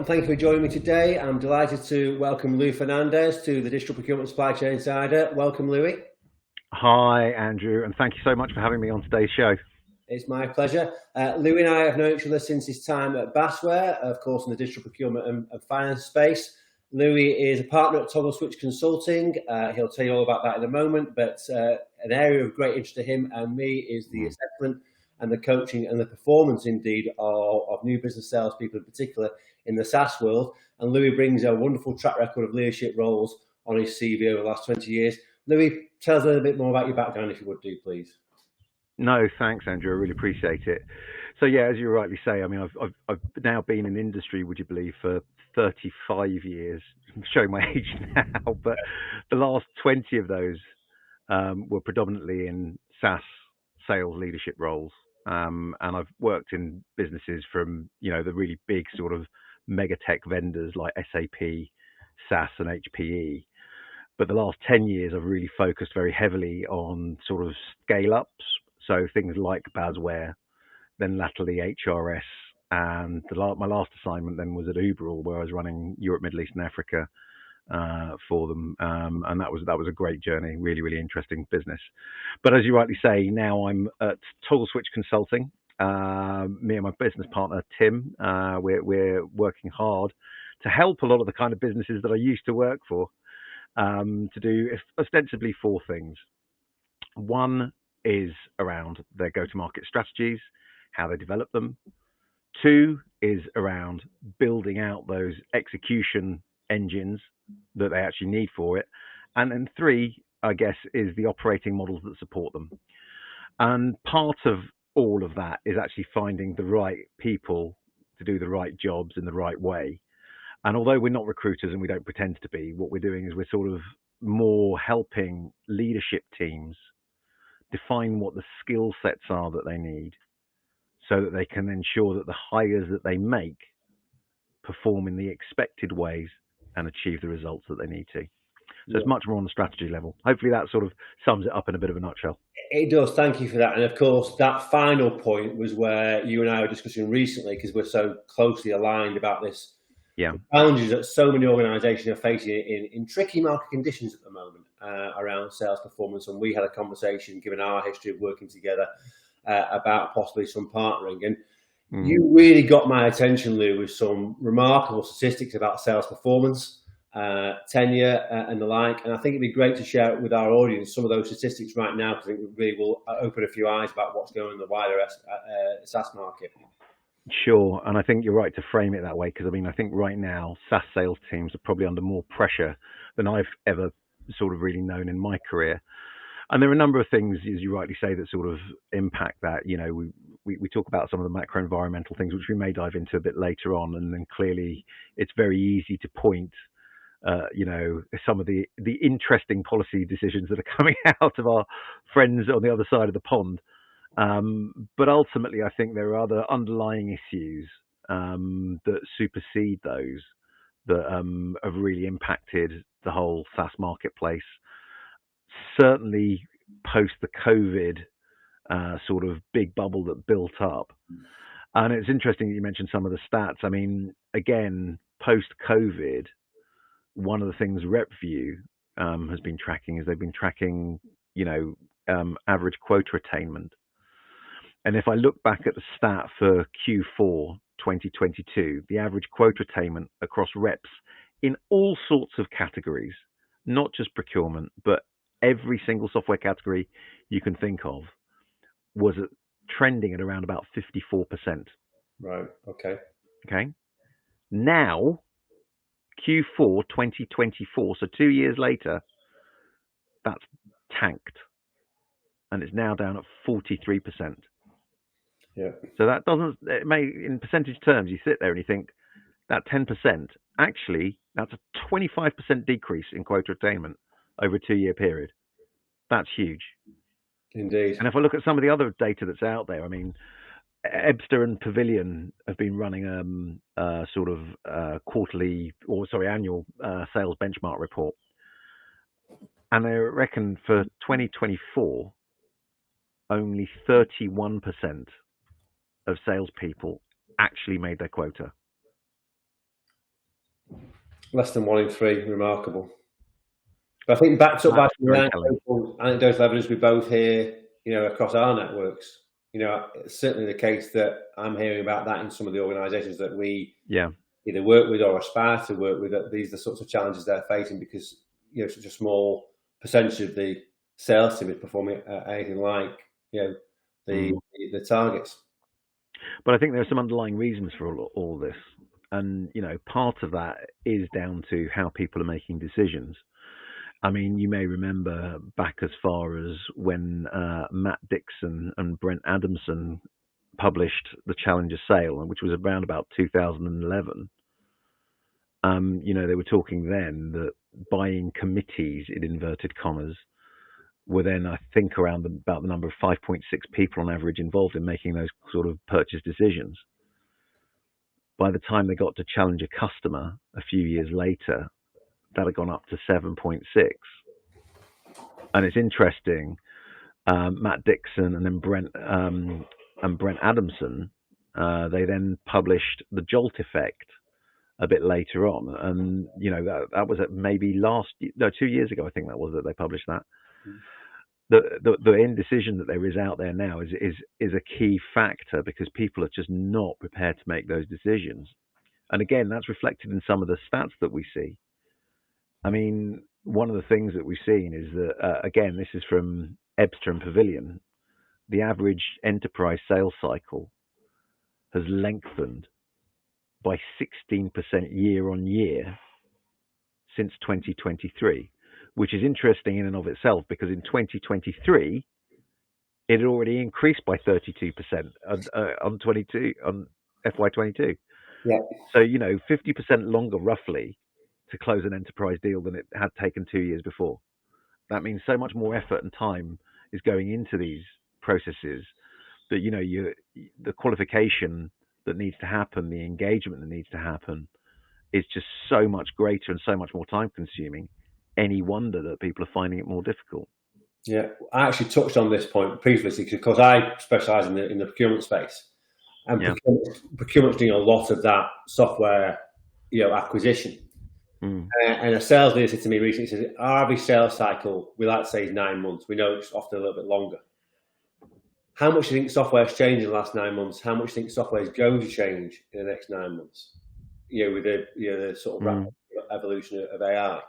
thank you for joining me today. I'm delighted to welcome Louis Fernandes to the Digital Procurement Supply Chain Insider. Welcome, Louis. Hi, Andrew, and thank you so much for having me on today's show. It's my pleasure. Louis and I have known each other since his time at Bassware, of course, in the digital procurement and finance space. Louis is a partner at Toggle Switch Consulting. He'll tell you all about that in a moment, but an area of great interest to him and me is the assessment and the coaching and the performance, indeed, of new business salespeople in particular in the SaaS world. And Louis brings a wonderful track record of leadership roles on his CV over the last 20 years. Louis, tell us a little bit more about your background, if you would do, please. No, thanks, Andrew. I really appreciate it. So yeah, as you rightly say, I mean, I've now been in industry, would you believe, for 35 years. I'm showing my age now, but the last 20 of those were predominantly in SaaS sales leadership roles. And I've worked in businesses from, the really big sort of mega tech vendors like SAP, SAS, and HPE. But the last 10 years, I've really focused very heavily on sort of scale ups. So things like Bassware, then latterly HRS, and my last assignment then was at Uberall, where I was running Europe, Middle East, and Africa for them, and that was a great journey, really, really interesting business. But as you rightly say, now I'm at Toggle Switch Consulting. Me and my business partner Tim, we're working hard to help a lot of the kind of businesses that I used to work for to do ostensibly four things. One is around their go-to-market strategies, how they develop them. Two is around building out those execution engines that they actually need for it. And then three, I guess, is the operating models that support them. And part of all of that is actually finding the right people to do the right jobs in the right way. And although we're not recruiters and we don't pretend to be, what we're doing is we're sort of more helping leadership teams define what the skill sets are that they need so that they can ensure that the hires that they make perform in the expected ways and achieve the results that they need to. So It's much more on the strategy level. Hopefully that sort of sums it up in a bit of a nutshell. It does. Thank you for that. And of course, that final point was where you and I were discussing recently, because we're so closely aligned about this. Yeah. The challenges that so many organisations are facing in tricky market conditions at the moment around sales performance. And we had a conversation, given our history of working together, about possibly some partnering. And you really got my attention, Lou, with some remarkable statistics about sales performance, tenure, and the like. And I think it'd be great to share with our audience some of those statistics right now, because I think it really will open a few eyes about what's going on in the wider SaaS market. Sure, and I think you're right to frame it that way, because I think right now SaaS sales teams are probably under more pressure than I've ever sort of really known in my career. And there are a number of things, as you rightly say, that sort of impact that. We talk about some of the macro environmental things, which we may dive into a bit later on, and then clearly it's very easy to point some of the interesting policy decisions that are coming out of our friends on the other side of the pond. But ultimately, I think there are other underlying issues that supersede those that have really impacted the whole SaaS marketplace. Certainly post the COVID sort of big bubble that built up. And it's interesting that you mentioned some of the stats. I mean, again, post COVID, one of the things RepView has been tracking is they've been tracking, average quota attainment. And if I look back at the stat for Q4 2022, the average quota attainment across reps in all sorts of categories, not just procurement, but every single software category you can think of, was trending at around about 54%. Right. Okay. Now, Q4 2024, so 2 years later, that's tanked. And it's now down at 43%. Yeah. So that it may, in percentage terms, you sit there and you think that 10%, actually, that's a 25% decrease in quota attainment over a 2-year period. That's huge. Indeed. And if I look at some of the other data that's out there, I mean, Ebster and Pavilion have been running sort of annual sales benchmark report. And they reckon for 2024, only 31% of salespeople actually made their quota. Less than 1 in 3, remarkable. But I think backed up by anecdotal evidence we both hear, across our networks. It's certainly the case that I'm hearing about that in some of the organisations that we either work with or aspire to work with. That these are the sorts of challenges they're facing because such a small percentage of the sales team is performing anything like the targets. But I think there are some underlying reasons for all this, and part of that is down to how people are making decisions. I mean, you may remember back as far as when Matt Dixon and Brent Adamson published the Challenger Sale, which was around about 2011. They were talking then that buying committees, in inverted commas, were then, I think, around about the number of 5.6 people on average involved in making those sort of purchase decisions. By the time they got to Challenger Customer a few years later, that had gone up to 7.6. And it's interesting, Matt Dixon and then Brent Adamson, they then published the Jolt Effect a bit later on. And, that was maybe 2 years ago, I think that was that they published that. The indecision that there is out there now is a key factor because people are just not prepared to make those decisions. And again, that's reflected in some of the stats that we see. I mean, one of the things that we've seen is that, again, this is from Ebster and Pavilion, the average enterprise sales cycle has lengthened by 16% year on year since 2023, which is interesting in and of itself because in 2023, it had already increased by 32% on FY22. Yeah. So, 50% longer roughly to close an enterprise deal than it had taken 2 years before. That means so much more effort and time is going into these processes that, the qualification that needs to happen, the engagement that needs to happen is just so much greater and so much more time consuming. Any wonder that people are finding it more difficult. Yeah, I actually touched on this point previously because I specialise in the procurement space, and procurement's doing a lot of that software, acquisition. And a sales leader said to me recently, said, our average sales cycle, we like to say, is 9 months. We know it's often a little bit longer. How much do you think software has changed in the last 9 months? How much do you think software is going to change in the next 9 months? With the sort of rapid evolution of AI.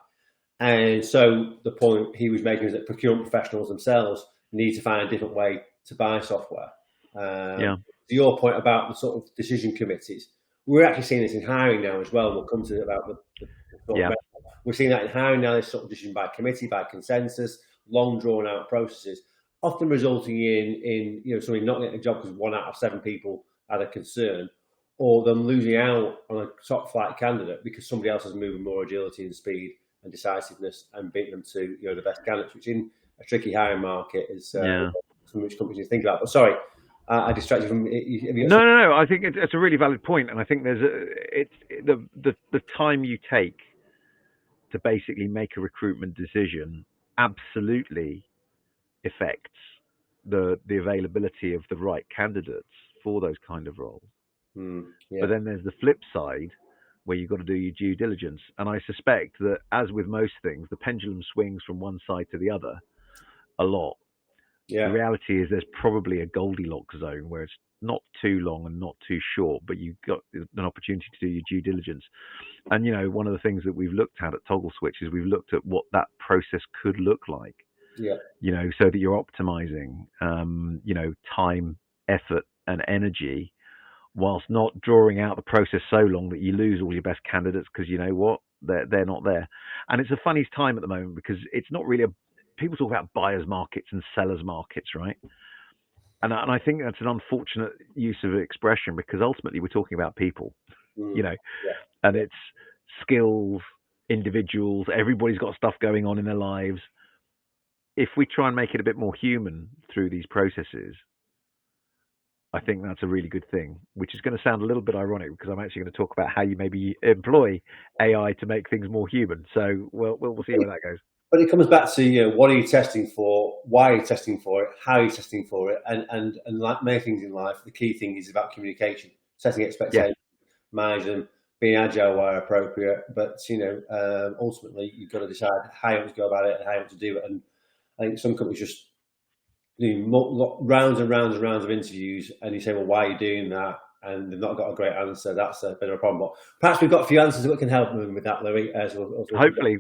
And so the point he was making is that procurement professionals themselves need to find a different way to buy software. To your point about the sort of decision committees, we're actually seeing this in hiring now as well. We'll come to about we're seeing that in hiring now, this sort of decision by committee, by consensus, long drawn out processes, often resulting in somebody not getting a job because 1 out of 7 people had a concern, or them losing out on a top flight candidate because somebody else has moved more agility and speed and decisiveness and beat them to the best candidates, which in a tricky hiring market is something which companies think about. But sorry, I distracted you from. No. I think it's a really valid point, and I think there's the time you take to basically make a recruitment decision absolutely affects the availability of the right candidates for those kind of roles. But then there's the flip side where you've got to do your due diligence. And I suspect that, as with most things, the pendulum swings from one side to the other a lot. The reality is there's probably a Goldilocks zone where it's not too long and not too short, but you've got an opportunity to do your due diligence. And, one of the things that we've looked at Toggle Switch is we've looked at what that process could look like. So that you're optimizing, time, effort, and energy, whilst not drawing out the process so long that you lose all your best candidates because they're not there. And it's a funny time at the moment because it's not really people talk about buyers markets and sellers markets, right? And I think that's an unfortunate use of expression because ultimately we're talking about people, and it's skills, individuals, everybody's got stuff going on in their lives. If we try and make it a bit more human through these processes, I think that's a really good thing, which is going to sound a little bit ironic because I'm actually going to talk about how you maybe employ AI to make things more human. So we'll see where that goes. But it comes back to what are you testing for, why are you testing for it, how are you testing for it, and like many things in life, the key thing is about communication, setting expectations, manage them, being agile where appropriate. But ultimately, you've got to decide how you want to go about it and how you want to do it. And I think some companies just do rounds and rounds and rounds of interviews, and you say, "Well, why are you doing that?" And they've not got a great answer. That's a bit of a problem. But perhaps we've got a few answers that can help them with that, Louis. As Hopefully.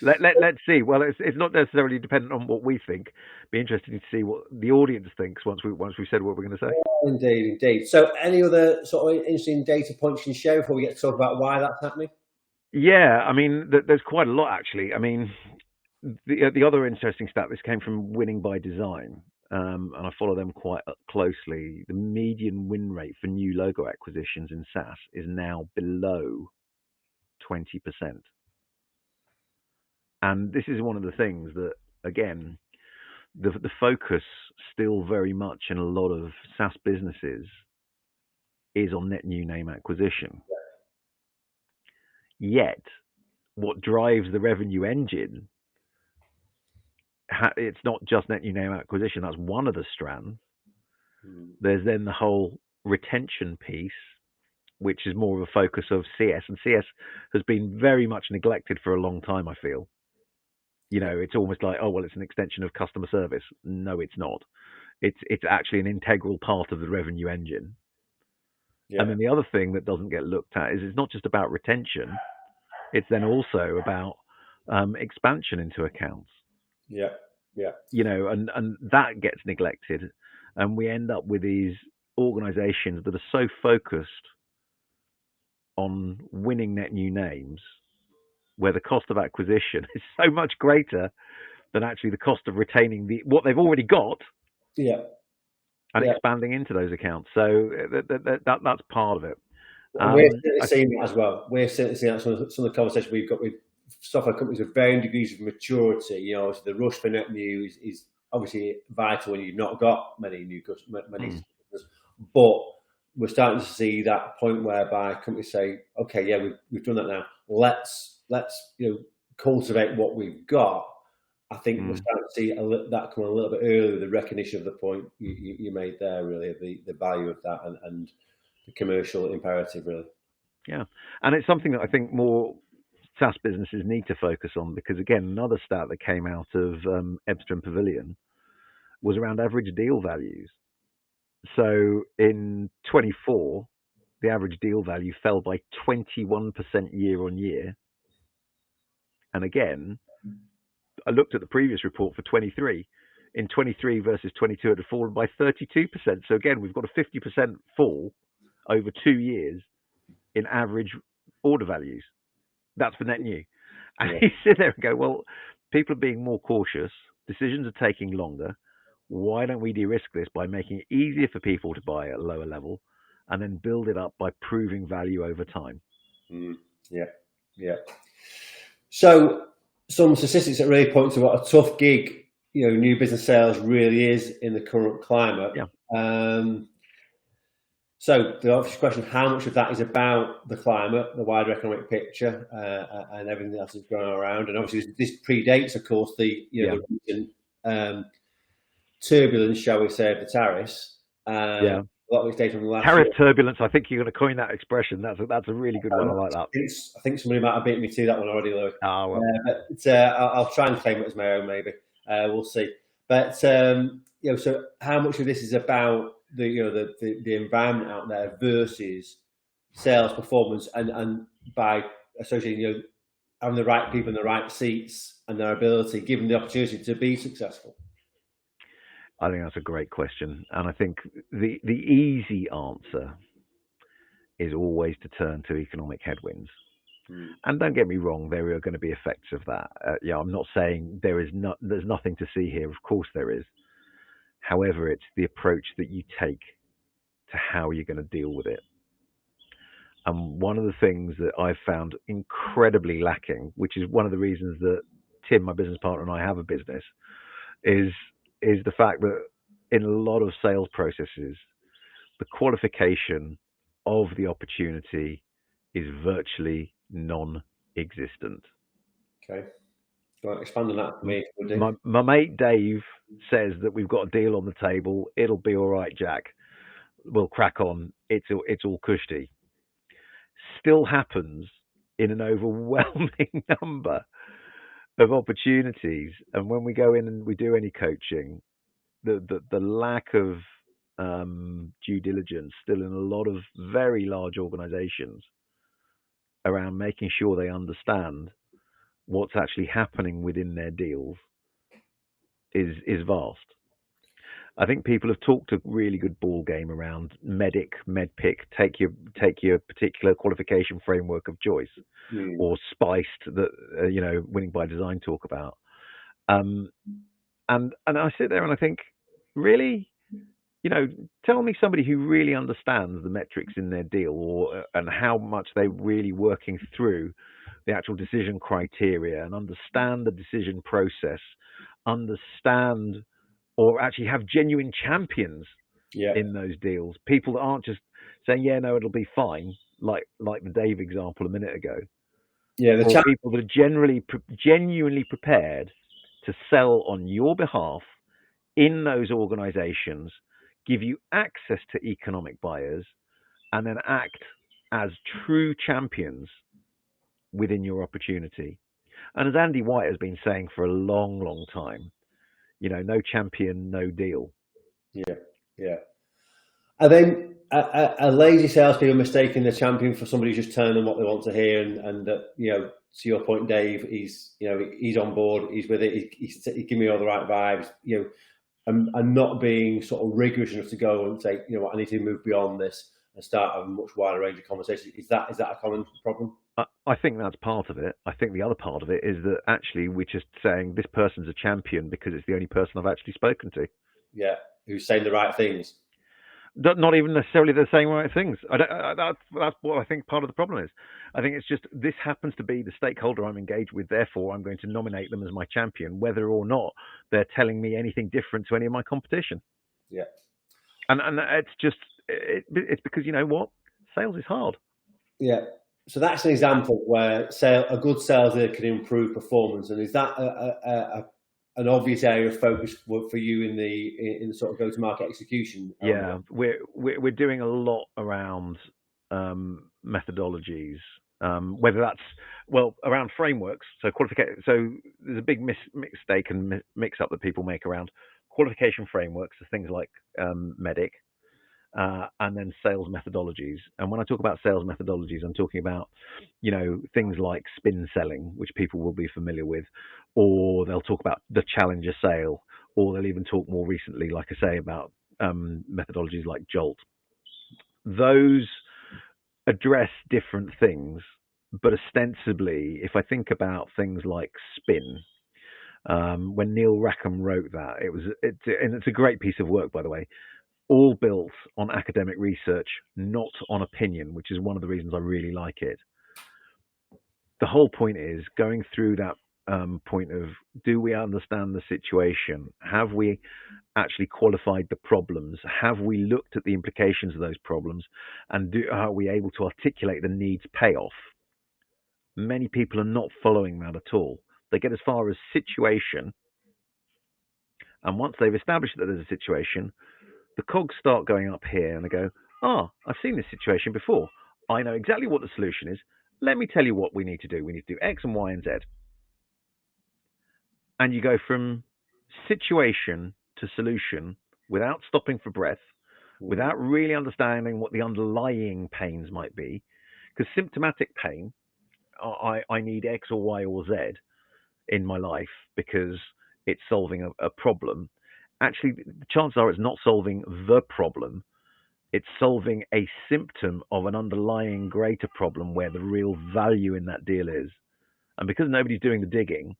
Let's see. Well, it's not necessarily dependent on what we think. Be interesting to see what the audience thinks once we said what we're going to say. Indeed. So, any other sort of interesting data points you can share before we get to talk about why that's happening? Yeah, I mean, there's quite a lot actually. I mean, the other interesting stat, this came from Winning by Design, and I follow them quite closely. The median win rate for new logo acquisitions in SaaS is now below 20%. And this is one of the things that, again, the focus still very much in a lot of SaaS businesses is on net new name acquisition. Yet, what drives the revenue engine, it's not just net new name acquisition. That's one of the strands. There's then the whole retention piece, which is more of a focus of CS. And CS has been very much neglected for a long time, I feel. It's almost like, oh, well, it's an extension of customer service. No, it's not. It's actually an integral part of the revenue engine. Yeah. And then the other thing that doesn't get looked at is it's not just about retention. It's then also about expansion into accounts. Yeah. And that gets neglected. And we end up with these organizations that are so focused on winning net new names, where the cost of acquisition is so much greater than actually the cost of retaining what they've already got. Yeah. And expanding into those accounts. So that's part of it. We're certainly seeing that as well. We're certainly seeing that some of the conversations we've got with software companies of varying degrees of maturity. The rush for net new is obviously vital when you've not got many new customers, but we're starting to see that point whereby companies say, "Okay, yeah, we've done that now. Let's cultivate what we've got." I think we're starting to see that come a little bit earlier. The recognition of the point you made there, really, the value of that and the commercial imperative, really. Yeah, and it's something that I think more SaaS businesses need to focus on, because again, another stat that came out of Ebstrom Pavilion was around average deal values. So in 24, the average deal value fell by 21% year on year. And again, I looked at the previous report for 23. In 23 versus 22, it had fallen by 32%. So again, we've got a 50% fall over 2 years in average order values. That's for net new. And you sit there and go, well, people are being more cautious. Decisions are taking longer. Why don't we de-risk this by making it easier for people to buy at a lower level and then build it up by proving value over time? Yeah. So some statistics that really point to what a tough gig, new business sales really is in the current climate. Yeah. So the obvious question, how much of that is about the climate, the wider economic picture, and everything else that's going on around? And obviously this predates, of course, the recent turbulence, shall we say, of the tariffs. A lot of it's data from the last tariff year. turbulence. I think you're going to coin that expression. That's a really good one. I like that. I think somebody might have beaten me to that one already, Louis. Oh, well. But I'll try and claim it as my own, maybe. We'll see. But so how much of this is about the environment out there versus sales performance, and by associating having the right people in the right seats and their ability, given the opportunity to be successful? I think that's a great question, and I think the easy answer is always to turn to economic headwinds. And don't get me wrong, there are going to be effects of that. I'm not saying there's nothing to see here. Of course there is. However, it's the approach that you take to how you're going to deal with it. And one of the things that I've found incredibly lacking, which is one of the reasons that Tim, my business partner, and I have a business, is the fact that in a lot of sales processes, the qualification of the opportunity is virtually non-existent. Okay. Go on, expand on that for me. My mate Dave says that we've got a deal on the table. It'll be all right, Jack. We'll crack on. It's all cushy. still happens in an overwhelming number of opportunities. And when we go in and we do any coaching, the lack of due diligence still in a lot of very large organizations around making sure they understand what's actually happening within their deals is vast. I think people have talked a really good ball game around medpick, take your particular qualification framework of choice, or spiced that winning by design talk about. And I sit there and I think, really, tell me somebody who really understands the metrics in their deal, and how much they're really working through the actual decision criteria and understand the decision process, understand or actually have genuine champions in those deals. People that aren't just saying, yeah, no, it'll be fine, like the Dave example a minute ago. Yeah, or people that are genuinely prepared to sell on your behalf in those organizations, give you access to economic buyers, and then act as true champions within your opportunity. And as Andy White has been saying for a long, long time, no champion, no deal. Yeah. I think a lazy salespeople mistaking the champion for somebody who's just telling them what they want to hear, and to your point, Dave, he's on board, he's with it, he's giving me all the right vibes, and not being sort of rigorous enough to go and say, I need to move beyond this and start a much wider range of conversations. Is that a common problem? I think that's part of it. I think the other part of it is that actually we're just saying this person's a champion because it's the only person I've actually spoken to. Yeah, who's saying the right things. Not even necessarily the same right things. That's what I think part of the problem is. I think it's just this happens to be the stakeholder I'm engaged with, therefore I'm going to nominate them as my champion, whether or not they're telling me anything different to any of my competition. Yeah. And it's just, it's because, sales is hard. Yeah. So that's an example where a good sales leader can improve performance. And is that an obvious area of focus for you in the sort of go-to-market execution? Yeah, we're doing a lot around methodologies, whether that's around frameworks. So So there's a big mistake and mix-up that people make around qualification frameworks, so things like MEDDIC, and then sales methodologies. And when I talk about sales methodologies, I'm talking about, things like spin selling, which people will be familiar with, or they'll talk about the challenger sale, or they'll even talk more recently, like I say, about methodologies like Jolt. Those address different things, but ostensibly, if I think about things like spin, when Neil Rackham wrote that, it's a great piece of work, by the way, all built on academic research, not on opinion, which is one of the reasons I really like it. The whole point is going through that point of, do we understand the situation? Have we actually qualified the problems? Have we looked at the implications of those problems? And are we able to articulate the needs payoff? Many people are not following that at all. They get as far as situation, and once they've established that there's a situation, the cogs start going up here, and they go, I've seen this situation before. I know exactly what the solution is. Let me tell you what we need to do. We need to do X and Y and Z. And you go from situation to solution without stopping for breath, without really understanding what the underlying pains might be. Because symptomatic pain, I need X or Y or Z in my life because it's solving a problem. Actually, the chances are it's not solving the problem. It's solving a symptom of an underlying greater problem where the real value in that deal is. And because nobody's doing the digging,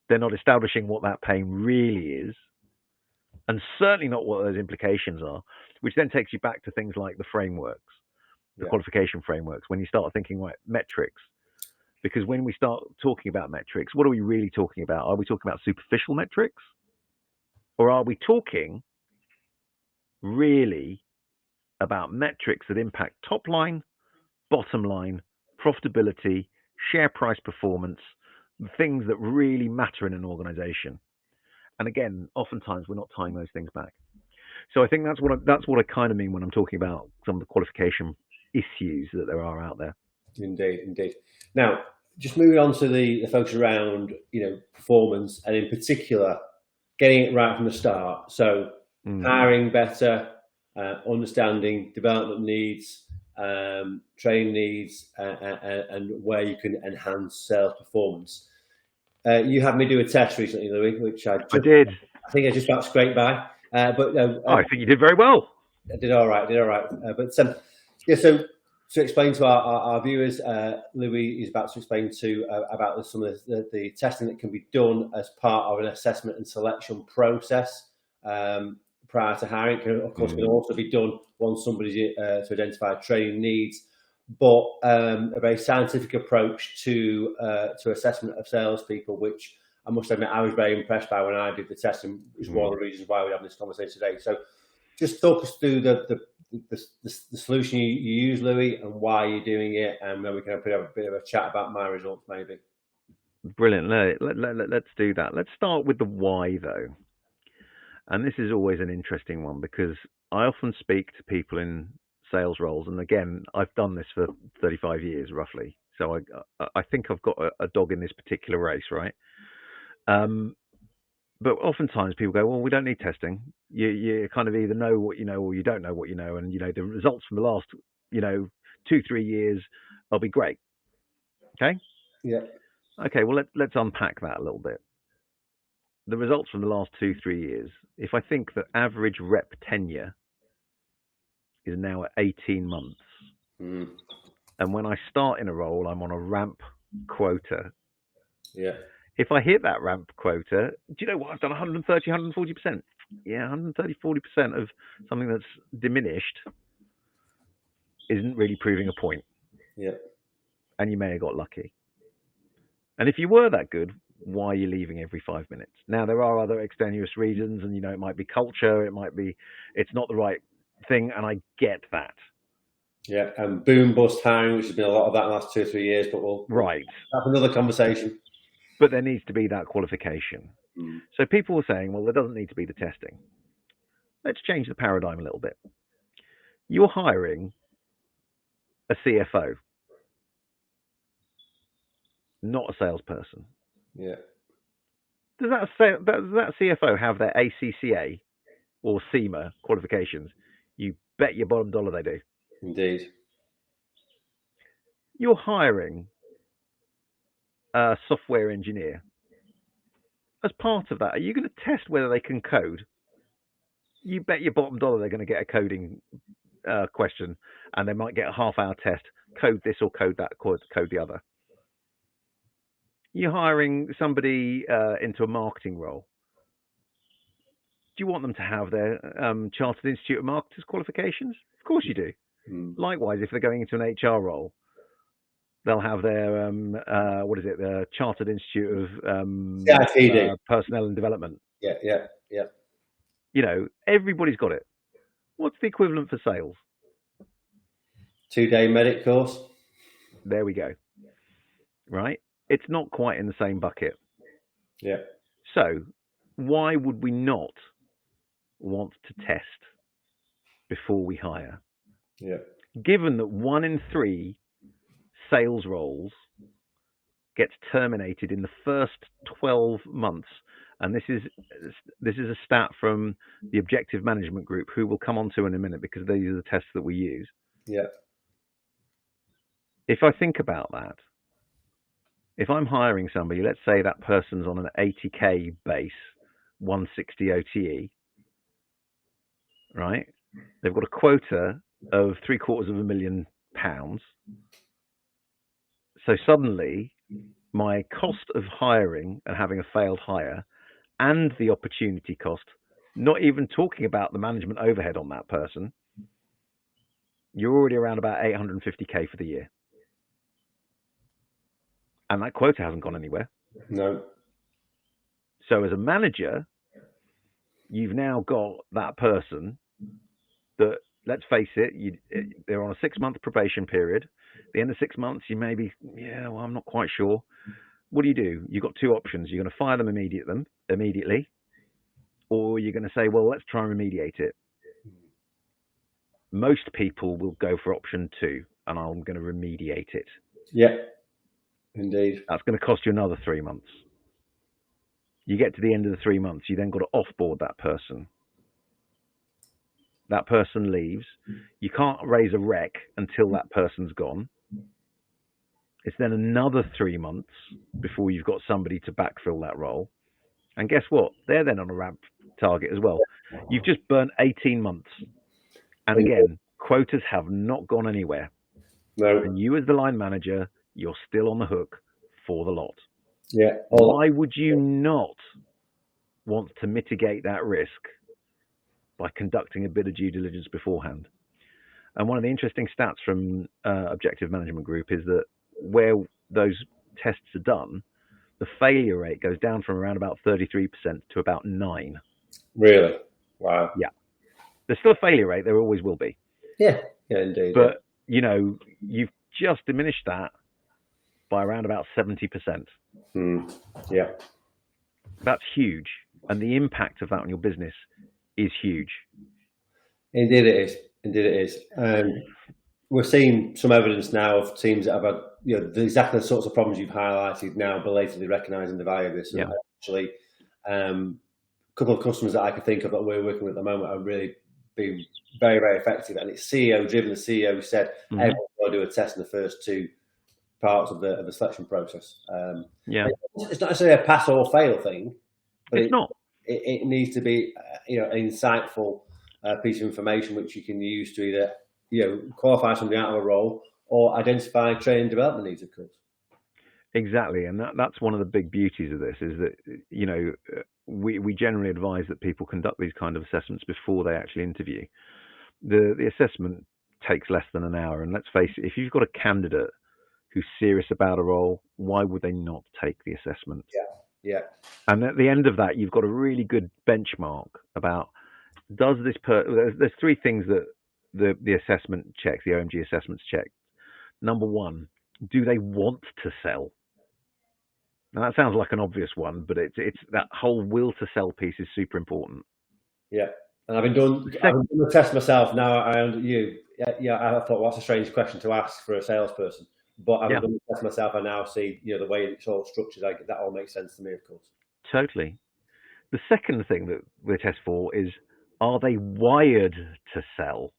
they're not establishing what that pain really is, and certainly not what those implications are, which then takes you back to things like the frameworks, the qualification frameworks, when you start thinking, right, metrics. Because when we start talking about metrics, what are we really talking about? Are we talking about superficial metrics? Or are we talking really about metrics that impact top line, bottom line, profitability, share price performance, things that really matter in an organization? And again, oftentimes we're not tying those things back. So I think that's what I kind of mean when I'm talking about some of the qualification issues that there are out there. Indeed. Now, just moving on to the focus around, performance, and in particular, getting it right from the start. So hiring better, understanding development needs, training needs, and where you can enhance sales performance. You had me do a test recently, Louis, which I did. I think I just about scraped by. But I think you did very well. I did all right. So to explain to our viewers, Louis is about to explain about some of the testing that can be done as part of an assessment and selection process prior to hiring. It can, of course, can also be done once somebody's to identify training needs, but a very scientific approach to assessment of salespeople, which I must admit I was very impressed by when I did the testing. Is one of the reasons why we're having this conversation today. So, just talk us through the solution you use, Louis, and why you're doing it, and then we can have a bit of a chat about my results, maybe. Brilliant. Let's do that. Let's start with the why, though. And this is always an interesting one because I often speak to people in sales roles, and again, I've done this for 35 years, roughly. So I think I've got a dog in this particular race, right? But oftentimes people go, well, we don't need testing. You kind of either know what you know or you don't know what you know. And, the results from the last, 2-3 years will be great. Okay? Yeah. Okay, well, let's unpack that a little bit. The results from the last 2-3 years, if I think that average rep tenure is now at 18 months, and when I start in a role, I'm on a ramp quota. Yeah. If I hit that ramp quota, do you know what? I've done 130, 140%. Yeah, 130, 40% of something that's diminished isn't really proving a point. Yeah. And you may have got lucky. And if you were that good, why are you leaving every 5 minutes? Now, there are other extraneous reasons, and, it might be culture, it might be it's not the right thing, and I get that. Yeah, and boom bust hiring, which has been a lot of that in the last 2 or 3 years, but we'll have another conversation. But there needs to be that qualification. So people were saying, well, there doesn't need to be the testing. Let's change the paradigm a little bit. You're hiring a CFO, not a salesperson. Yeah. Does that CFO have their ACCA or CIMA qualifications? You bet your bottom dollar they do. Indeed. You're hiring a software engineer. As part of that, are you going to test whether they can code? You bet your bottom dollar they're going to get a coding question, and they might get a half-hour test. Code this or code that, code the other. You're hiring somebody into a marketing role. Do you want them to have their Chartered Institute of Marketers qualifications? Of course you do. Likewise, if they're going into an HR role, they'll have their the Chartered Institute of Personnel and Development. Yeah. Everybody's got it. What's the equivalent for sales? 2-day medic course. There we go. Right? It's not quite in the same bucket. Yeah. So why would we not want to test before we hire? Yeah. Given that 1 in 3 sales roles gets terminated in the first 12 months, and this is a stat from the Objective Management Group, who we'll come on to in a minute because these are the tests that we use. Yeah. If I think about that, if I'm hiring somebody, let's say that person's on an 80k base, 160 OTE, right? They've got a quota of £750,000. So suddenly, my cost of hiring and having a failed hire and the opportunity cost, not even talking about the management overhead on that person, you're already around about 850k for the year. And that quota hasn't gone anywhere. No. So as a manager, you've now got that person that, let's face it, they're on a 6-month probation period. At the end of 6 months, you may be, I'm not quite sure. What do? You've got 2 options. You're going to fire them immediately, or you're going to say, well, let's try and remediate it. Most people will go for option 2. and I'm going to remediate it. Yeah, indeed. That's going to cost you another 3 months. You get to the end of the 3 months, you then got to offboard that person. That person leaves. You can't raise a rec until that person's gone. It's then another 3 months before you've got somebody to backfill that role. And guess what? They're then on a ramp target as well. You've just burnt 18 months. And again, quotas have not gone anywhere. No. And you as the line manager, you're still on the hook for the lot. Yeah. Why would you not want to mitigate that risk by conducting a bit of due diligence beforehand? And one of the interesting stats from Objective Management Group is that where those tests are done, the failure rate goes down from around about 33% to about 9%. Really? Wow. Yeah. There's still a failure rate. There always will be. Yeah. Yeah, indeed. But, you know, you've just diminished that by around about 70%. Yeah. That's huge. And the impact of that on your business is huge. Indeed it is. Indeed it is. We're seeing some evidence now of teams that have had, you know, exactly the sorts of problems you've highlighted now, belatedly recognising the value of this. Yeah. And actually, a couple of customers that I can think of that we're working with at the moment are really being very, very effective. And it's CEO driven. The CEO said, everyone's got to do a test in the first 2 parts of the selection process. It's not necessarily a pass or fail thing, but it's not. It needs to be, you know, an insightful piece of information which you can use to either, you know, qualify somebody out of a role or identify training and development needs, of course. Exactly, and that's one of the big beauties of this is that, you know, we generally advise that people conduct these kind of assessments before they actually interview. The assessment takes less than an hour, and let's face it, if you've got a candidate who's serious about a role, why would they not take the assessment? Yeah. And at the end of that, you've got a really good benchmark about does this there's 3 things that the assessment checks, the OMG assessments check. Number 1, do they want to sell? Now that sounds like an obvious one, but it's that whole will to sell piece is super important. Yeah, and I've been doing the test myself now. I thought, well, that's a strange question to ask for a salesperson, but I've done the test myself. I now see, you know, the way it's all structured. That all makes sense to me, of course. Totally. The second thing that we test for is, are they wired to sell?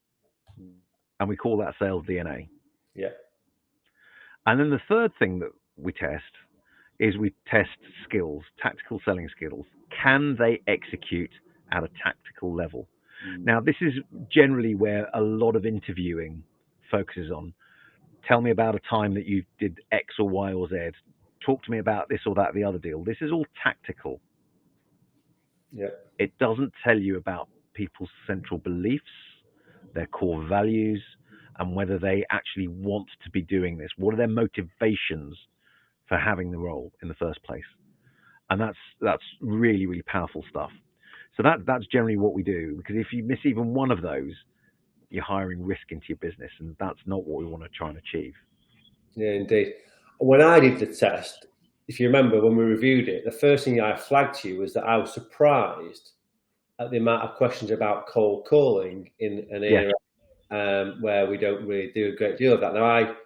And we call that sales DNA. Yeah. And then the third thing that we test is we test skills, tactical selling skills. Can they execute at a tactical level? Now, this is generally where a lot of interviewing focuses on. Tell me about a time that you did X or Y or Z. Talk to me about this or that, the other deal. This is all tactical. Yeah. It doesn't tell you about people's central beliefs, their core values, and whether they actually want to be doing this. What are their motivations for having the role in the first place? And that's really, really powerful stuff. So that's generally what we do, because if you miss even one of those, you're hiring risk into your business, and that's not what we want to try and achieve. Yeah, indeed. When I did the test, if you remember when we reviewed it, the first thing I flagged to you was that I was surprised at the amount of questions about cold calling in an era where we don't really do a great deal of that. Now,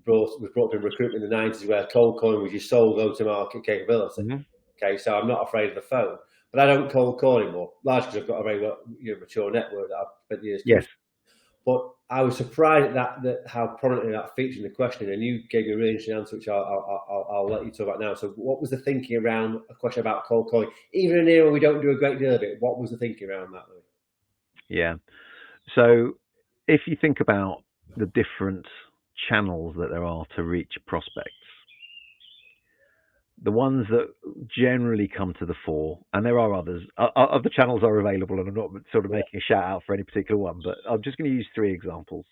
was brought up in recruitment in the 90s where cold calling was your sole go-to-market capability. Okay, so I'm not afraid of the phone, but I don't cold call anymore, largely because I've got a very mature network that I've spent years. Yes. But I was surprised at that how prominently that featured in the questioning, and you gave me a really interesting answer, which I'll let you talk about now. So, what was the thinking around a question about cold calling? Even in an era where we don't do a great deal of it, what was the thinking around that, Louis? Yeah. So, if you think about the different channels that there are to reach prospects, the ones that generally come to the fore, and there are others, other channels are available, and I'm not sort of making a shout out for any particular one, but I'm just going to use 3 examples.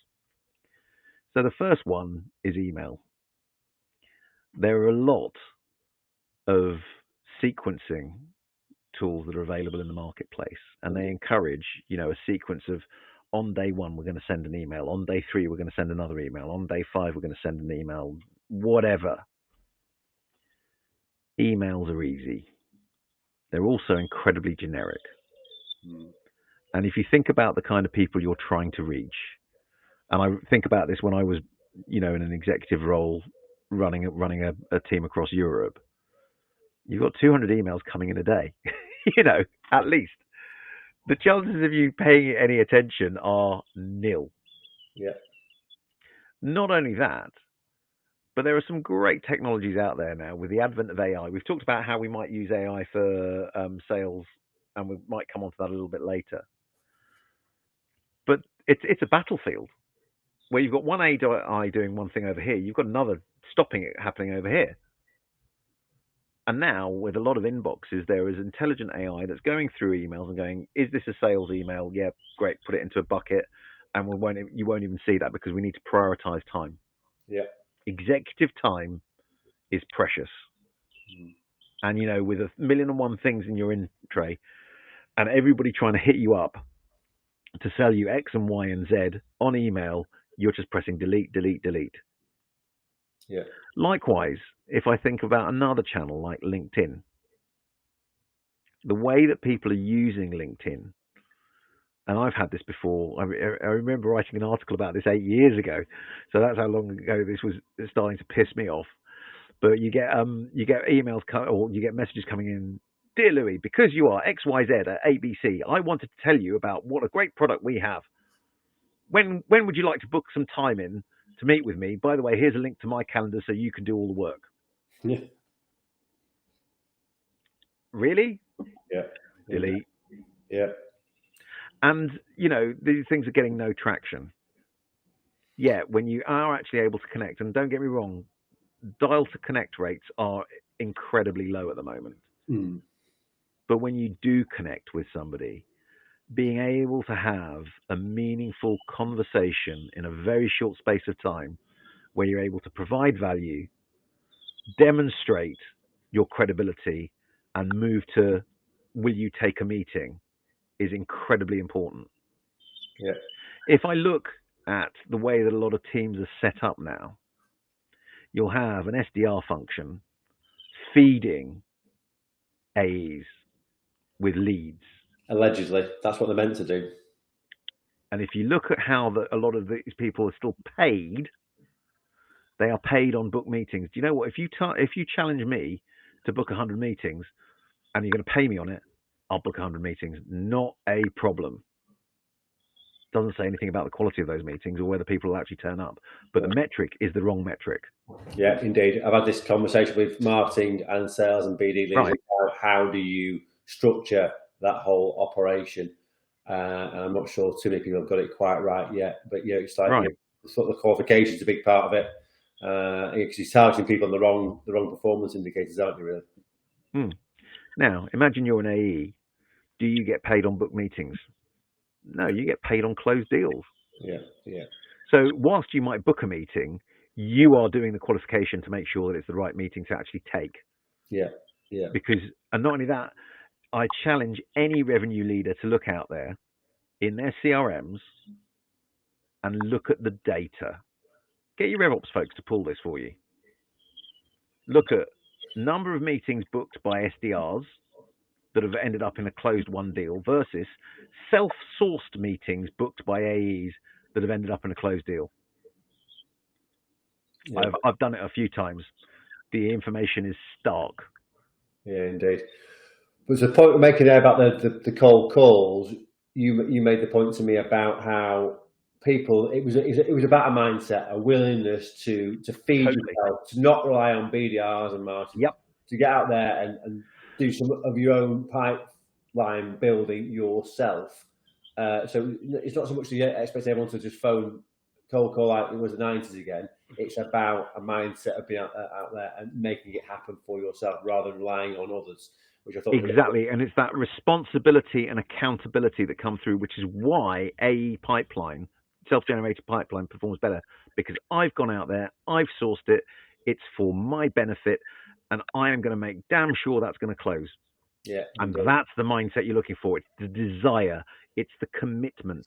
So the first one is email. There are a lot of sequencing tools that are available in the marketplace, and they encourage, a sequence of, on day 1, we're going to send an email. On day 3, we're going to send another email. On day 5, we're going to send an email, whatever. Emails are easy. They're also incredibly generic. And if you think about the kind of people you're trying to reach, and I think about this when I was in an executive role, running a team across Europe, you've got 200 emails coming in a day. At least the chances of you paying it any attention are nil. Yeah. Not only that, but there are some great technologies out there now with the advent of AI. We've talked about how we might use AI for sales, and we might come on to that a little bit later. But it's a battlefield where you've got one AI doing one thing over here, you've got another stopping it happening over here. And now, with a lot of inboxes, there is intelligent AI that's going through emails and going, is this a sales email? Yeah, great, put it into a bucket. And you won't even see that because we need to prioritize time. Yeah. Executive time is precious. And, with 1,000,001 things in your in tray and everybody trying to hit you up to sell you X and Y and Z on email, you're just pressing delete, delete, delete. Yeah. Likewise, if I think about another channel like LinkedIn, the way that people are using LinkedIn, and I've had this before. I remember writing an article about this 8 years ago, so that's how long ago this was starting to piss me off. But you get emails or you get messages coming in. Dear Louis, because you are XYZ at ABC, I wanted to tell you about what a great product we have. When would you like to book some time in to meet with me? By the way, here's a link to my calendar so you can do all the work. Yeah. Really? Yeah. Delete. Yeah. And, these things are getting no traction. Yeah, when you are actually able to connect, and don't get me wrong, dial to connect rates are incredibly low at the moment. Mm. But when you do connect with somebody, being able to have a meaningful conversation in a very short space of time where you're able to provide value, demonstrate your credibility, and move to will you take a meeting is incredibly important. Yeah. If I look at the way that a lot of teams are set up now, you'll have an SDR function feeding AEs with leads. Allegedly, that's what they're meant to do. And if you look at how a lot of these people are still paid, they are paid on book meetings. Do you know what? If you challenge me to book 100 meetings and you're going to pay me on it, I'll book 100 meetings. Not a problem. Doesn't say anything about the quality of those meetings or whether people will actually turn up. But the metric is the wrong metric. Yeah, indeed. I've had this conversation with marketing and sales and BD leaders Right. about how do you structure that whole operation. And I'm not sure too many people have got it quite right yet. But it's like Right. sort of the qualification is a big part of it. Because you're targeting people on the wrong performance indicators, aren't you, really? Now, imagine you're an AE. Do you get paid on book meetings? No, you get paid on closed deals. Yeah, yeah. So whilst you might book a meeting, you are doing the qualification to make sure that it's the right meeting to actually take. Yeah, yeah. Because, and not only that, I challenge any revenue leader to look out there in their CRMs and look at the data. Get your RevOps folks to pull this for you. Look at number of meetings booked by SDRs that have ended up in a closed won deal versus self-sourced meetings booked by AEs that have ended up in a closed deal. Yeah. I've done it a few times. The information is stark. Yeah, indeed. But the point we're making there about the cold calls, you made the point to me about how people it was about a mindset, a willingness to feed yourself, to not rely on BDRs and marketing, Yep. to get out there and do some of your own pipeline building yourself. So it's not so much to expect everyone to just phone cold call like it was the 90s again. It's about a mindset of being out there and making it happen for yourself rather than relying on others, which I thought exactly. And it's that responsibility and accountability that come through, which is why AE pipeline, self-generated pipeline, performs better, because I've gone out there, I've sourced it, it's for my benefit, and I am going to make damn sure that's going to close. Yeah, and that's the mindset you're looking for. It's the desire, it's the commitment.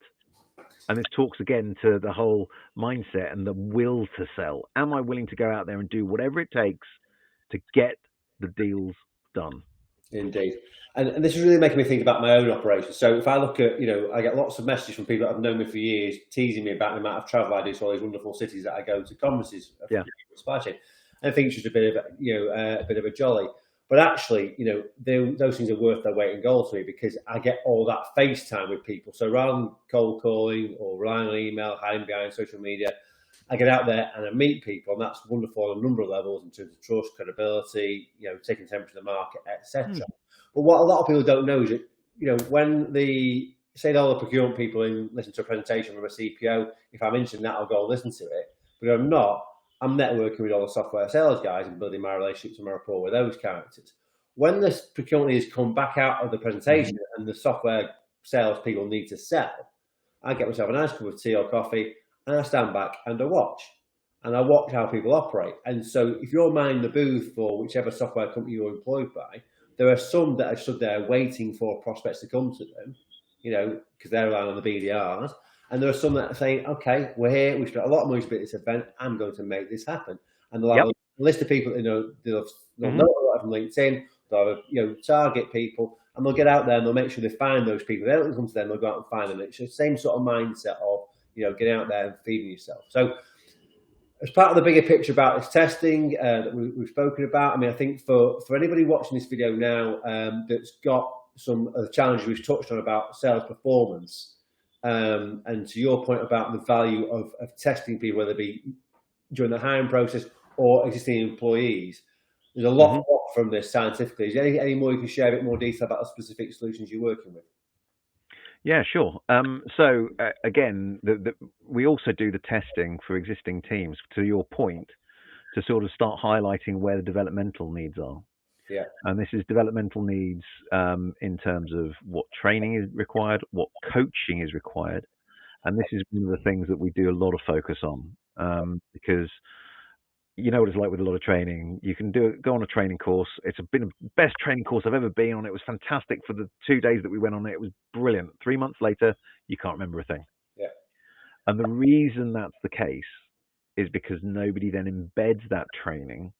And this talks again to the whole mindset and the will to sell. Am I willing to go out there and do whatever it takes to get the deals done? Indeed. And this is really making me think about my own operation. So if I look at, I get lots of messages from people that have known me for years, teasing me about the amount of travel I do to all these wonderful cities that I go to conferences for supply chain. And I think it's just a bit of a bit of a jolly. But actually, those things are worth their weight in gold to me, because I get all that face time with people. So rather than cold calling or relying on email, hiding behind social media, I get out there and I meat people, and that's wonderful on a number of levels in terms of trust, credibility, taking temperature of the market, etc. But what a lot of people don't know is that, when say all the procurement people listen to a presentation from a CPO, if I'm interested in that, I'll go and listen to it. But if I'm not, I'm networking with all the software sales guys and building my relationships and my rapport with those characters. When the procurement leaders come back out of the presentation and the software sales people need to sell, I get myself a nice cup of tea or coffee, and I stand back and I watch. And I watch how people operate. And so if you're minding the booth for whichever software company you're employed by, there are some that are stood there waiting for prospects to come to them, because they're relying on the BDRs. And there are some that are saying, okay, we're here, we've spent a lot of money to be at this event, I'm going to make this happen. And they'll have a list of people, they'll know a lot from LinkedIn, they'll have, target people, and they'll get out there and they'll make sure they find those people. They don't come to them, they'll go out and find them. It's the same sort of mindset of, getting out there and feeding yourself. So as part of the bigger picture about this testing that we've spoken about, I think for anybody watching this video now that's got some of the challenges we've touched on about sales performance, and to your point about the value of testing people, whether it be during the hiring process or existing employees, there's a lot from this scientifically. Is there any more you can share a bit more detail about the specific solutions you're working with? Yeah, sure. So again, we also do the testing for existing teams, to your point, to sort of start highlighting where the developmental needs are. Yeah. And this is developmental needs in terms of what training is required, what coaching is required. And this is one of the things that we do a lot of focus on, because you know what it's like with a lot of training. You can go on a training course. It's been the best training course I've ever been on. It was fantastic for the 2 days that we went on it. It was brilliant. 3 months later, you can't remember a thing. Yeah. And the reason that's the case is because nobody then embeds that training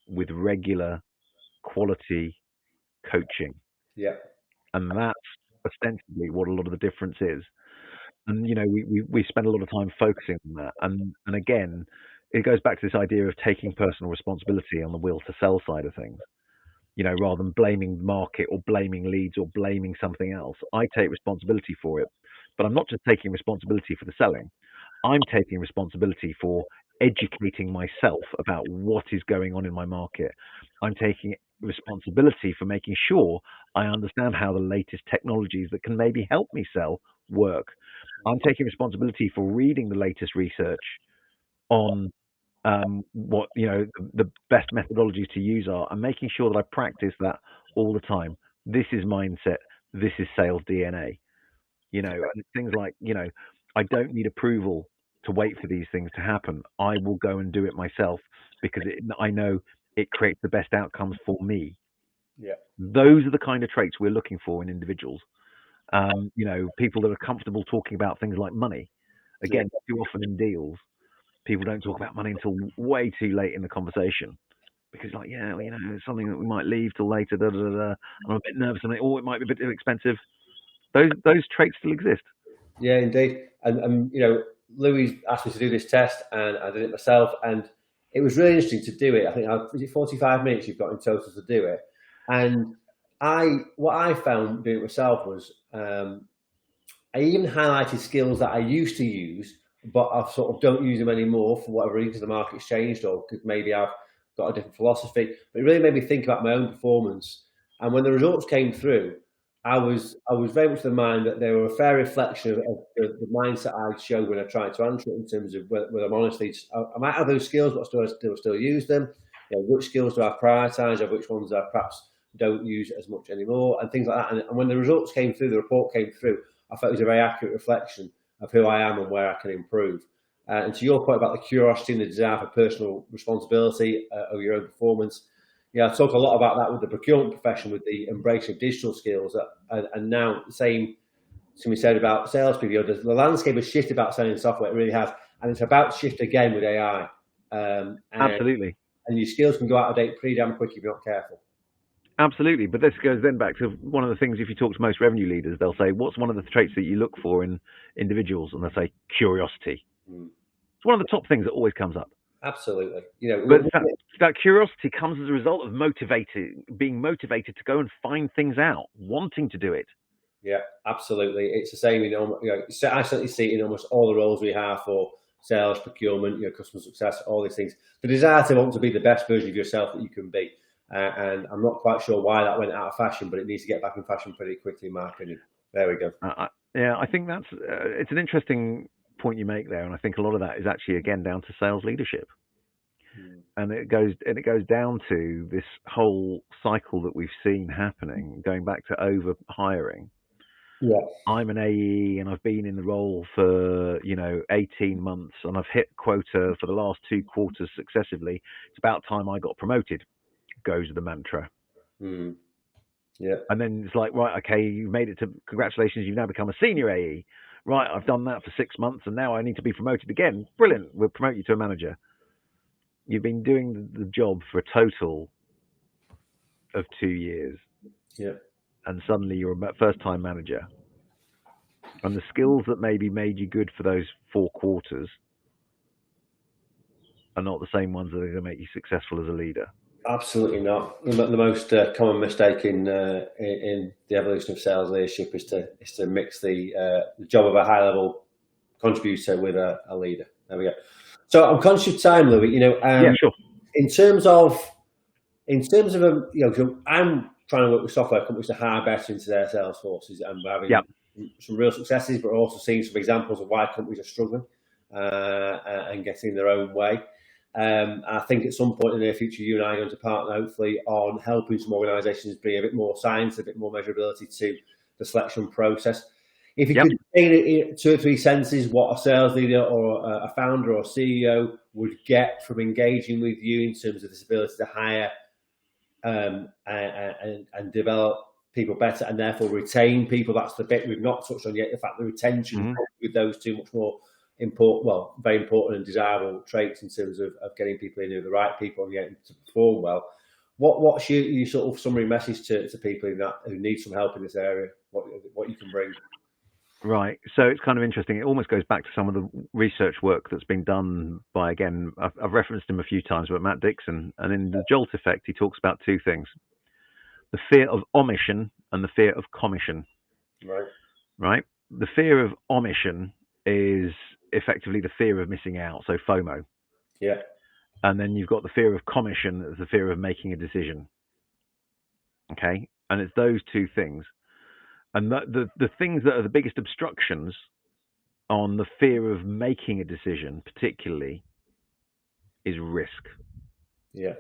with regular quality coaching. Yeah. And that's ostensibly what a lot of the difference is. And, we spend a lot of time focusing on that. And again, it goes back to this idea of taking personal responsibility on the will to sell side of things, rather than blaming the market or blaming leads or blaming something else. I take responsibility for it, but I'm not just taking responsibility for the selling. I'm taking responsibility for educating myself about what is going on in my market. I'm taking responsibility for making sure I understand how the latest technologies that can maybe help me sell work. I'm taking responsibility for reading the latest research on what the best methodologies to use are, and making sure that I practice that all the time. This is mindset. This is sales DNA. And things like I don't need approval to wait for these things to happen. I will go and do it myself because I know it creates the best outcomes for me. Yeah, those are the kind of traits we're looking for in individuals. People that are comfortable talking about things like money. Again, too often in deals, people don't talk about money until way too late in the conversation, because it's something that we might leave till later. And I'm a bit nervous, and it might be a bit too expensive. Those traits still exist. Yeah, indeed. And Louis asked me to do this test, and I did it myself, and it was really interesting to do it. I think was it 45 minutes you've got in total to do it, and what I found doing it myself was I even highlighted skills that I used to use, but I sort of don't use them anymore for whatever reason, the market's changed, or because maybe I've got a different philosophy. But it really made me think about my own performance. And when the results came through, I was very much of the mind that they were a fair reflection of the mindset I showed when I tried to answer it, in terms of whether I'm honestly, I might have those skills, but I still use them. Which skills do I prioritise, or which ones I perhaps don't use as much anymore, and things like that. And when the results came through, the report came through, I felt it was a very accurate reflection of who I am and where I can improve. And to your point about the curiosity and the desire for personal responsibility of your own performance, I talk a lot about that with the procurement profession, with the embrace of digital skills. And now the same can be said about salespeople. The landscape has shifted about selling software, it really has. And it's about to shift again with AI. Absolutely. And your skills can go out of date pretty damn quick if you're not careful. Absolutely. But this goes then back to one of the things, if you talk to most revenue leaders, they'll say, what's one of the traits that you look for in individuals? And they'll say curiosity. Mm. It's one of the top things that always comes up. Absolutely. But that curiosity comes as a result of being motivated to go and find things out, wanting to do it. Yeah, absolutely. It's the same in I certainly see it in almost all the roles we have for sales, procurement, customer success, all these things. The desire to want to be the best version of yourself that you can be. And I'm not quite sure why that went out of fashion, but it needs to get back in fashion pretty quickly, in my opinion. There we go. Yeah, I think that's it's an interesting point you make there, and I think a lot of that is actually again down to sales leadership. And it goes down to this whole cycle that we've seen happening, going back to over hiring. Yeah. I'm an AE and I've been in the role for 18 months and I've hit quota for the last 2 quarters successively. It's about time I got promoted, goes the mantra. Yeah. And then it's like, right, okay, you made it to, congratulations, you've now become a senior AE. Right, I've done that for 6 months and now I need to be promoted again. Brilliant, we'll promote you to a manager. You've been doing the job for a total of 2 years. Yeah. And suddenly you're a first-time manager. And the skills that maybe made you good for those 4 quarters are not the same ones that are going to make you successful as a leader. Absolutely not. The most common mistake in the evolution of sales leadership is to mix the job of a high-level contributor with a leader. There we go. So I'm conscious of time, Louis. Yeah, sure. In terms of so I'm trying to work with software companies to hire better into their sales forces, and we're having some real successes, but we're also seeing some examples of why companies are struggling and getting in their own way. I think at some point in the near future, you and I are going to partner, hopefully, on helping some organisations bring a bit more science, a bit more measurability to the selection process. If you could say in 2 or 3 sentences what a sales leader or a founder or CEO would get from engaging with you in terms of this ability to hire and develop people better and therefore retain people, that's the bit we've not touched on yet, the fact that retention with those 2 much more important, well, very important and desirable traits in terms of getting people in who are the right people and getting to perform well. What's your sort of summary message to people who need some help in this area? What you can bring? Right. So it's kind of interesting. It almost goes back to some of the research work that's been done by, again, I've referenced him a few times, but Matt Dixon. And in the Jolt effect, he talks about 2 things: the fear of omission and the fear of commission. Right. The fear of omission is effectively the fear of missing out, so FOMO. Yeah. And then you've got the fear of commission as the fear of making a decision. Okay. And it's those 2 things. And the things that are the biggest obstructions on the fear of making a decision, particularly, is risk. Yeah.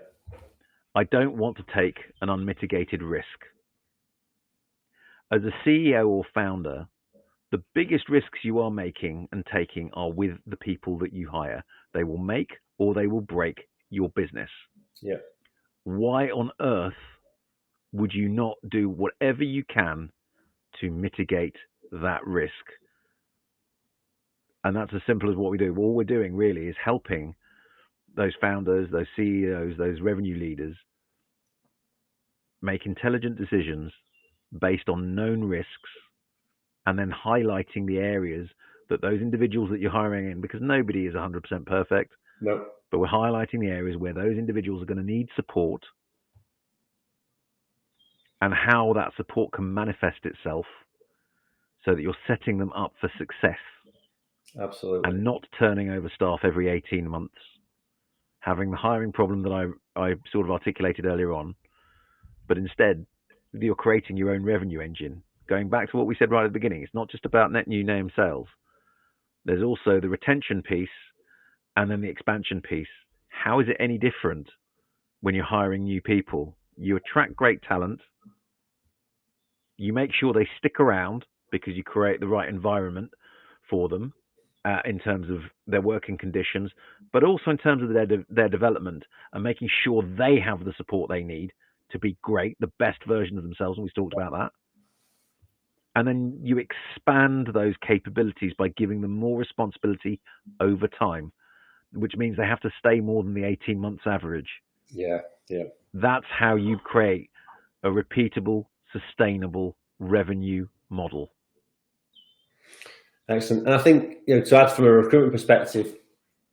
I don't want to take an unmitigated risk. As a CEO or founder, the biggest risks you are making and taking are with the people that you hire. They will make or they will break your business. Yeah. Why on earth would you not do whatever you can to mitigate that risk? And that's as simple as what we do. All we're doing really is helping those founders, those CEOs, those revenue leaders make intelligent decisions based on known risks, and then highlighting the areas that those individuals that you're hiring in, because nobody is 100% perfect, no, but we're highlighting the areas where those individuals are going to need support and how that support can manifest itself so that you're setting them up for success. Absolutely. And not turning over staff every 18 months, having the hiring problem that I sort of articulated earlier on, but instead you're creating your own revenue engine. Going back to what we said right at the beginning, it's not just about net new name sales. There's also the retention piece and then the expansion piece. How is it any different when you're hiring new people? You attract great talent. You make sure they stick around because you create the right environment for them in terms of their working conditions, but also in terms of their development and making sure they have the support they need to be great, the best version of themselves. And we've talked about that. And then you expand those capabilities by giving them more responsibility over time, which means they have to stay more than the 18 months average. Yeah, yeah. That's how you create a repeatable, sustainable revenue model. Excellent. And I think, to add from a recruitment perspective,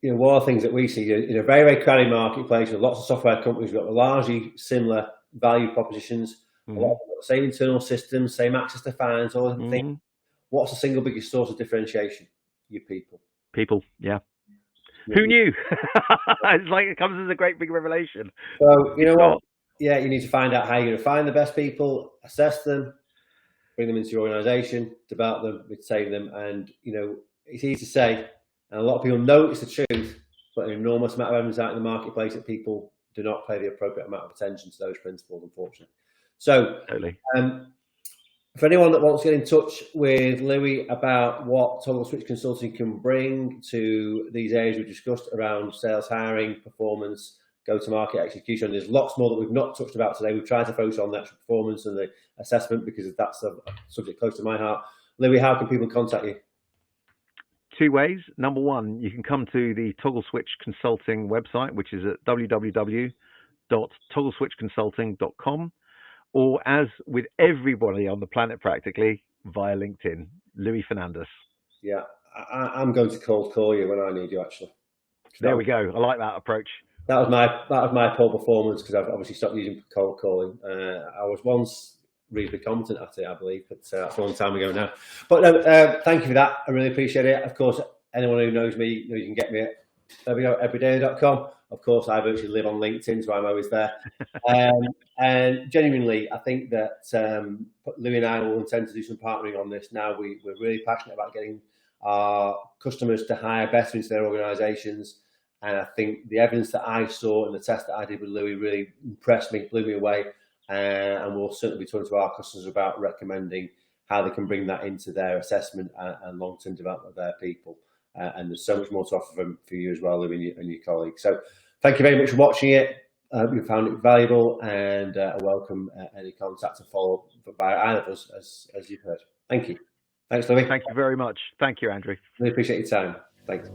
one of the things that we see in a very, very crowded marketplace with lots of software companies, we've got largely similar value propositions, a lot of them got the same internal systems, same access to finance, all the things. What's the single biggest source of differentiation? Your people. People, yeah. Who knew? It's like it comes as a great big revelation. So, you know what? Yeah, you need to find out how you're going to find the best people, assess them, bring them into your organization, develop them, retain them. And, it's easy to say, and a lot of people know it's the truth, but an enormous amount of evidence out in the marketplace that people do not pay the appropriate amount of attention to those principles, unfortunately. So, totally. For anyone that wants to get in touch with Louis about what Toggle Switch Consulting can bring to these areas we discussed around sales, hiring, performance, go-to-market execution, there's lots more that we've not touched about today. We've tried to focus on the actual performance and the assessment because that's a subject close to my heart. Louis, how can people contact you? Two ways. Number one, you can come to the Toggle Switch Consulting website, which is at www.toggleswitchconsulting.com. Or as with everybody on the planet practically, via LinkedIn, Louis Fernandes. Yeah, I'm going to cold call you when I need you, actually. There we go. I like that approach. That was my poor performance because I've obviously stopped using cold calling. I was once reasonably competent at it, I believe, but that's a long time ago now. But no, thank you for that. I really appreciate it. Of course, anyone who knows me, you can get me at everyday.com. Of course, I virtually live on LinkedIn, so I'm always there. And genuinely, I think that Louis and I will intend to do some partnering on this. Now we're really passionate about getting our customers to hire better into their organisations. And I think the evidence that I saw and the test that I did with Louis really impressed me, blew me away. And we'll certainly be talking to our customers about recommending how they can bring that into their assessment and long-term development of their people. And there's so much more to offer for you as well, Louis, and your colleagues. So thank you very much for watching it. I hope you found it valuable, and I welcome any contact to follow up by either of us, as you've heard. Thank you. Thanks, Louis. Thank you very much. Thank you, Andrew. Really appreciate your time. Thanks.